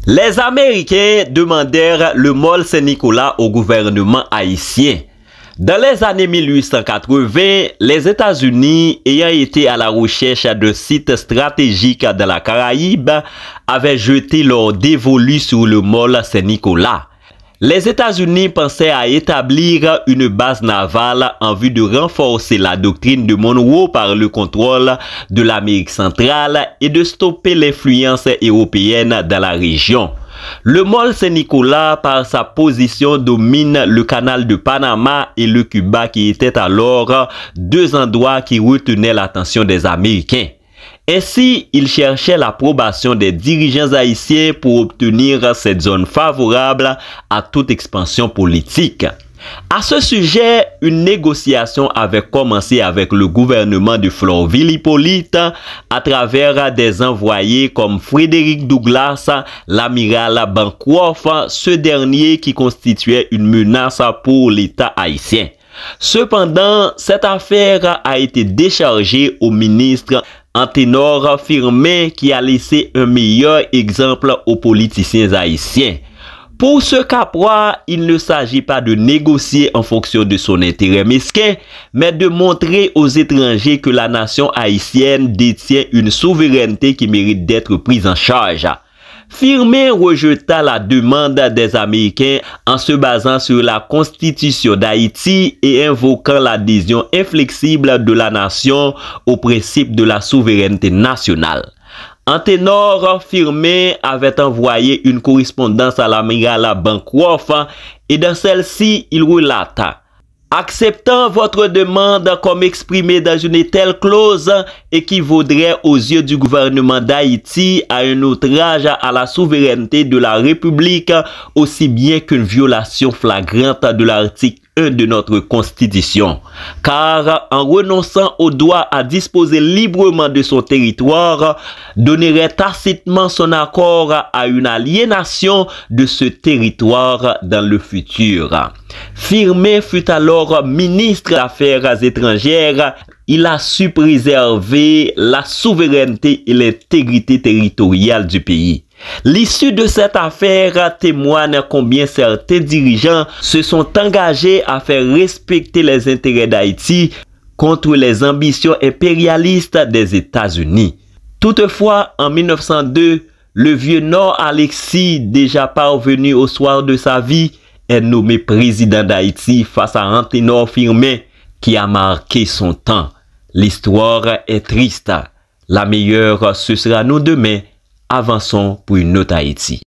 Les Américains demandèrent le Mall Saint-Nicolas au gouvernement haïtien. Dans les années 1880, les États-Unis, ayant été à la recherche de sites stratégiques dans la Caraïbe, avaient jeté leur dévolu sur le Mall Saint-Nicolas. Les États-Unis pensaient à établir une base navale en vue de renforcer la doctrine de Monroe par le contrôle de l'Amérique centrale et de stopper l'influence européenne dans la région. Le Mall Saint-Nicolas, par sa position, domine le canal de Panama et le Cuba qui étaient alors deux endroits qui retenaient l'attention des Américains. Ainsi, il cherchait l'approbation des dirigeants haïtiens pour obtenir cette zone favorable à toute expansion politique. À ce sujet, une négociation avait commencé avec le gouvernement de Florville Hippolyte à travers des envoyés comme Frédéric Douglas, l'amiral Bancroft, ce dernier qui constituait une menace pour l'État haïtien. Cependant, cette affaire a été déchargée au ministre Anténor Firmin qui a laissé un meilleur exemple aux politiciens haïtiens. Pour ce Caprois, il ne s'agit pas de négocier en fonction de son intérêt mesquin, mais de montrer aux étrangers que la nation haïtienne détient une souveraineté qui mérite d'être prise en charge. Firmin rejeta la demande des Américains en se basant sur la Constitution d'Haïti et invoquant l'adhésion inflexible de la nation au principe de la souveraineté nationale. Anténor Firmin avait envoyé une correspondance à l'amiral Bancroft et dans celle-ci, il relata: acceptant votre demande comme exprimée dans une telle clause équivaudrait aux yeux du gouvernement d'Haïti à un outrage à la souveraineté de la République aussi bien qu'une violation flagrante de l'article 1 de notre Constitution. Car en renonçant au droit à disposer librement de son territoire, donnerait tacitement son accord à une aliénation de ce territoire dans le futur. Firmin fut alors ministre des Affaires étrangères. Il a su préserver la souveraineté et l'intégrité territoriale du pays. L'issue de cette affaire témoigne combien certains dirigeants se sont engagés à faire respecter les intérêts d'Haïti contre les ambitions impérialistes des États-Unis. Toutefois, en 1902, le vieux Nord Alexis, déjà parvenu au soir de sa vie, est nommé président d'Haïti face à Anténor Firmin qui a marqué son temps. L'histoire est triste. La meilleure, ce sera nous demain. Avançons pour une autre Haïti.